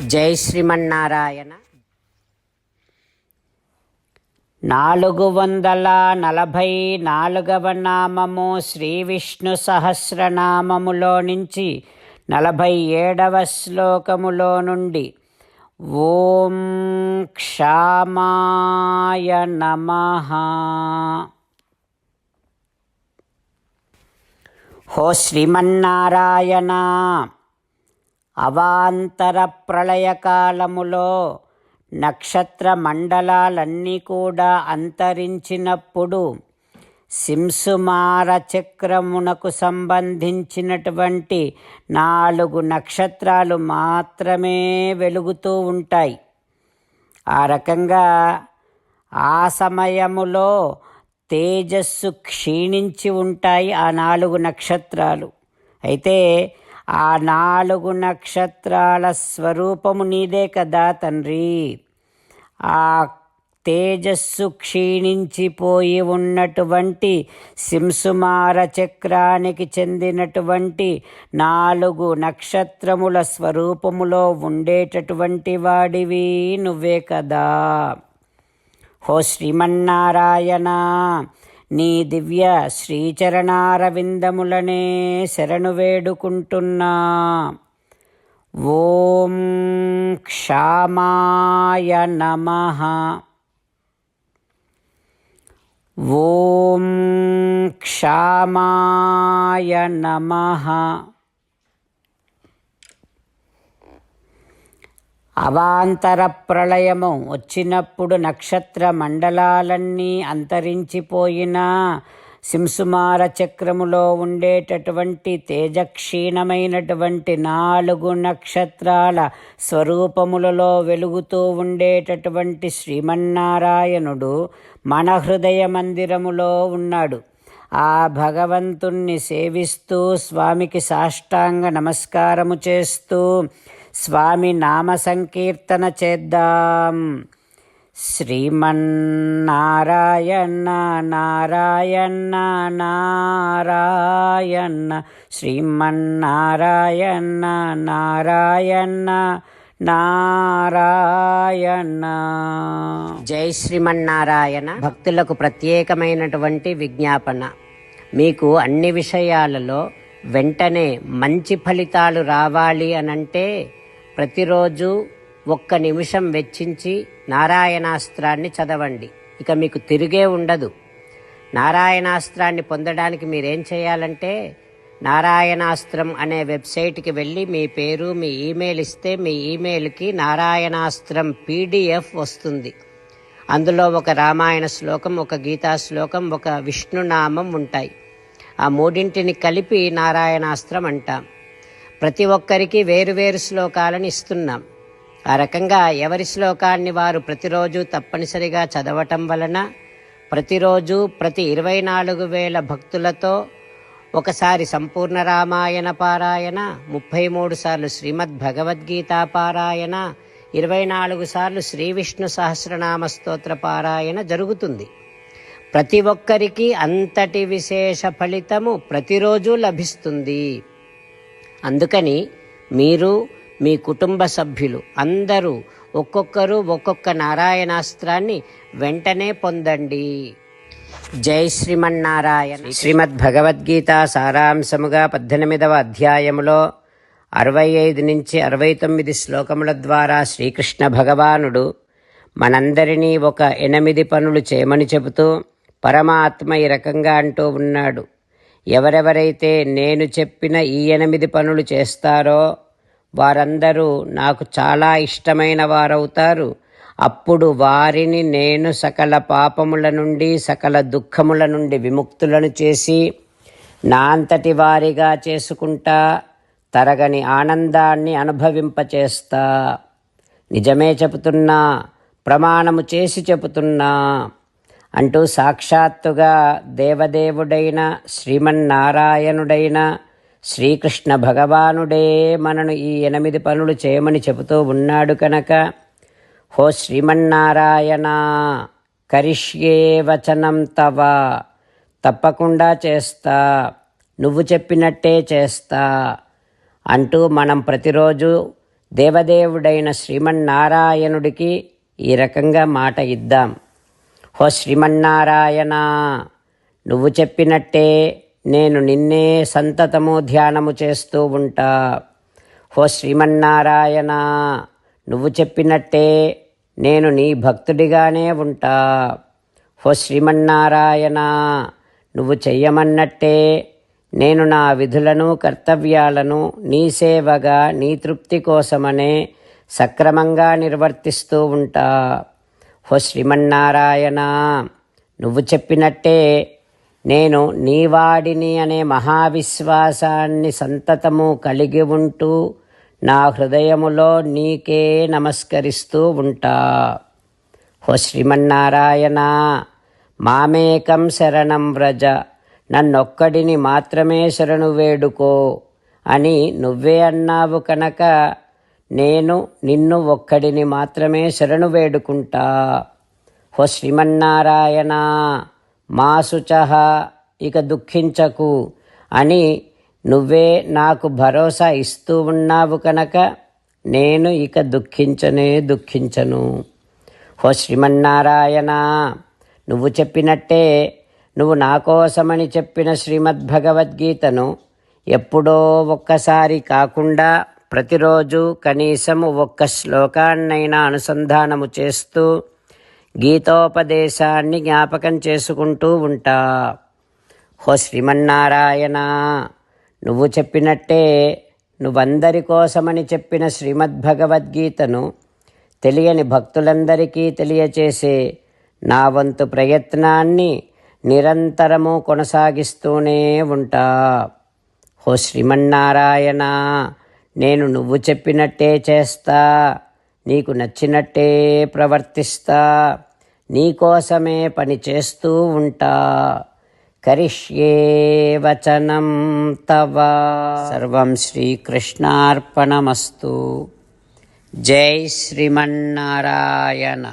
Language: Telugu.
జై శ్రీమన్నారాయణ. 444వ నామము శ్రీ విష్ణు సహస్రనామములో నుంచి 47వ శ్లోకములో నుండి ఓం క్షామాయ నమః. హో శ్రీమన్నారాయణ, అవాంతర ప్రళయకాలములో నక్షత్ర మండలాలన్నీ కూడా అంతరించినప్పుడు శింసుమార చక్రమునకు సంబంధించినటువంటి 4 నక్షత్రాలు మాత్రమే వెలుగుతూ ఉంటాయి. ఆ రకంగా ఆ సమయములో తేజస్సు క్షీణించి ఉంటాయి ఆ 4 నక్షత్రాలు. అయితే ఆ 4 నక్షత్రాల స్వరూపము నీదే కదా తండ్రి. ఆ తేజస్సు క్షీణించిపోయి ఉన్నటువంటి శింసుమార చక్రానికి చెందినటువంటి 4 నక్షత్రముల స్వరూపములో ఉండేటటువంటి వాడివి నువ్వే కదా. హో శ్రీమన్నారాయణ, నీ దివ్య శ్రీచరణారవిందములనే శరణు వేడుకుంటున్నా. ఓం క్షామాయ నమః. ఓం క్షామాయ నమః. అవాంతర ప్రళయము వచ్చినప్పుడు నక్షత్ర మండలాలన్నీ అంతరించిపోయినా శింసుమార చక్రములో ఉండేటటువంటి తేజక్షీణమైనటువంటి 4 నక్షత్రాల స్వరూపములలో వెలుగుతూ ఉండేటటువంటి శ్రీమన్నారాయణుడు మన హృదయ మందిరములో ఉన్నాడు. ఆ భగవంతుణ్ణి సేవిస్తూ స్వామికి సాష్టాంగ నమస్కారము చేస్తూ స్వామి నామ సంకీర్తన చేద్దాం. శ్రీమన్నారాయణ నారాయణ నారాయణ, శ్రీమన్నారాయణ నారాయణ నారాయణ. జై శ్రీమన్నారాయణ. భక్తులకు ప్రత్యేకమైనటువంటి విజ్ఞాపన. మీకు అన్ని విషయాలలో వెంటనే మంచి ఫలితాలు రావాలి అనంటే ప్రతిరోజు 1 నిమిషం వెచ్చించి నారాయణాస్త్రాన్ని చదవండి. ఇక మీకు తిరిగే ఉండదు. నారాయణాస్త్రాన్ని పొందడానికి మీరేం చేయాలంటే నారాయణాస్త్రం అనే వెబ్సైట్కి వెళ్ళి మీ పేరు మీ ఈమెయిల్ ఇస్తే మీ ఈమెయిల్కి నారాయణాస్త్రం PDF వస్తుంది. అందులో ఒక రామాయణ శ్లోకం, ఒక గీతా శ్లోకం, ఒక విష్ణునామం ఉంటాయి. ఆ 3ంటిని కలిపి నారాయణాస్త్రం అంటాం. ప్రతి ఒక్కరికి వేరువేరు శ్లోకాలను ఇస్తున్నాం. ఆ రకంగా ఎవరి శ్లోకాన్ని వారు ప్రతిరోజు తప్పనిసరిగా చదవటం వలన ప్రతిరోజు ప్రతి 24,000 భక్తులతో ఒకసారి సంపూర్ణ రామాయణ పారాయణ, 33 సార్లు శ్రీమద్ భగవద్గీత పారాయణ, 24 సార్లు శ్రీ విష్ణు సహస్రనామ స్తోత్ర పారాయణ జరుగుతుంది. ప్రతి ఒక్కరికి అంతటి విశేష ఫలితము ప్రతిరోజు లభిస్తుంది. అందుకని మీరు మీ కుటుంబ సభ్యులు అందరూ ఒక్కొక్కరు ఒక్కొక్క నారాయణాస్త్రాన్ని వెంటనే పొందండి. జై శ్రీమన్నారాయణ. శ్రీమద్ భగవద్గీత సారాంశముగా 18వ అధ్యాయములో 65 నుంచి 69 శ్లోకముల ద్వారా శ్రీకృష్ణ భగవానుడు మనందరినీ ఒక 8 పనులు చేయమని చెబుతూ పరమాత్మ ఈ రకంగా అంటూ ఉన్నాడు. ఎవరెవరైతే నేను చెప్పిన ఈ 8 పనులు చేస్తారో వారందరూ నాకు చాలా ఇష్టమైన వారవుతారు. అప్పుడు వారిని నేను సకల పాపముల నుండి సకల దుఃఖముల నుండి విముక్తులను చేసి నా అంతటి వారిగా చేసుకుంటా, తరగని ఆనందాన్ని అనుభవింపచేస్తా. నిజమే చెబుతున్నా, ప్రమాణము చేసి చెబుతున్నా అంటూ సాక్షాత్తుగా దేవదేవుడైన శ్రీమన్నారాయణుడైన శ్రీకృష్ణ భగవానుడే మనను ఈ 8 పనులు చేయమని చెబుతూ ఉన్నాడు కనుక హో శ్రీమన్నారాయణ, కరిష్యే వచనం తవ, తప్పకుండా చేస్తా, నువ్వు చెప్పినట్టే చేస్తా అంటూ మనం ప్రతిరోజు దేవదేవుడైన శ్రీమన్నారాయణుడికి ఈ రకంగా మాట ఇద్దాం. హో శ్రీమన్నారాయణ, నువ్వు చెప్పినట్టే నేను నిన్నే సంతతము ధ్యానము చేస్తూ ఉంటా. హో శ్రీమన్నారాయణ, నువ్వు చెప్పినట్టే నేను నీ భక్తుడిగానే ఉంటా. హో శ్రీమన్నారాయణ, నువ్వు చెయ్యమన్నట్టే నేను నా విధులను కర్తవ్యాలను నీ సేవగా నీ తృప్తి కోసమనే సక్రమంగా నిర్వర్తిస్తూ ఉంటా. హో శ్రీమన్నారాయణ, నువ్వు చెప్పినట్టే నేను నీవాడిని అనే మహావిశ్వాసాన్ని సంతతము కలిగి ఉంటూ నా హృదయములో నీకే నమస్కరిస్తూ ఉంటా. హో శ్రీమన్నారాయణ, మామేకం శరణం వ్రజ, నన్నొక్కడిని మాత్రమే శరణు వేడుకో అని నువ్వే అన్నావు కనుక నేను నిన్ను ఒక్కడిని మాత్రమే శరణు వేడుకుంటా. హో శ్రీమన్నారాయణ, మా శుచః, ఇక దుఃఖించకు అని నువ్వే నాకు భరోసా ఇస్తూ ఉన్నావు కనుక నేను ఇక దుఃఖించను. హో శ్రీమన్నారాయణ, నువ్వు చెప్పినట్టే నువ్వు నా కోసమని చెప్పిన శ్రీమద్భగవద్గీతను ఎప్పుడో ఒక్కసారి కాకుండా ప్రతిరోజు కనీసం ఒక్క శ్లోకాన్నైనా అనుసంధానము చేస్తూ గీతోపదేశాన్ని జ్ఞాపకం చేసుకుంటూ ఉంటా. హో శ్రీమన్నారాయణ, నువ్వు చెప్పినట్టే నువ్వందరి కోసమని చెప్పిన శ్రీమద్భగవద్గీతను తెలియని భక్తులందరికీ తెలియచేసే నా వంతు ప్రయత్నాన్ని నిరంతరము కొనసాగిస్తూనే ఉంటా. హో శ్రీమన్నారాయణ, నేను నువ్వు చెప్పినట్టే చేస్తా, నీకు నచ్చినట్టే ప్రవర్తిస్తా, నీకోసమే పని చేస్తూ ఉంటా. కరిష్యే వచనం తవ. సర్వం శ్రీకృష్ణార్పణమస్తు. జై శ్రీమన్నారాయణ.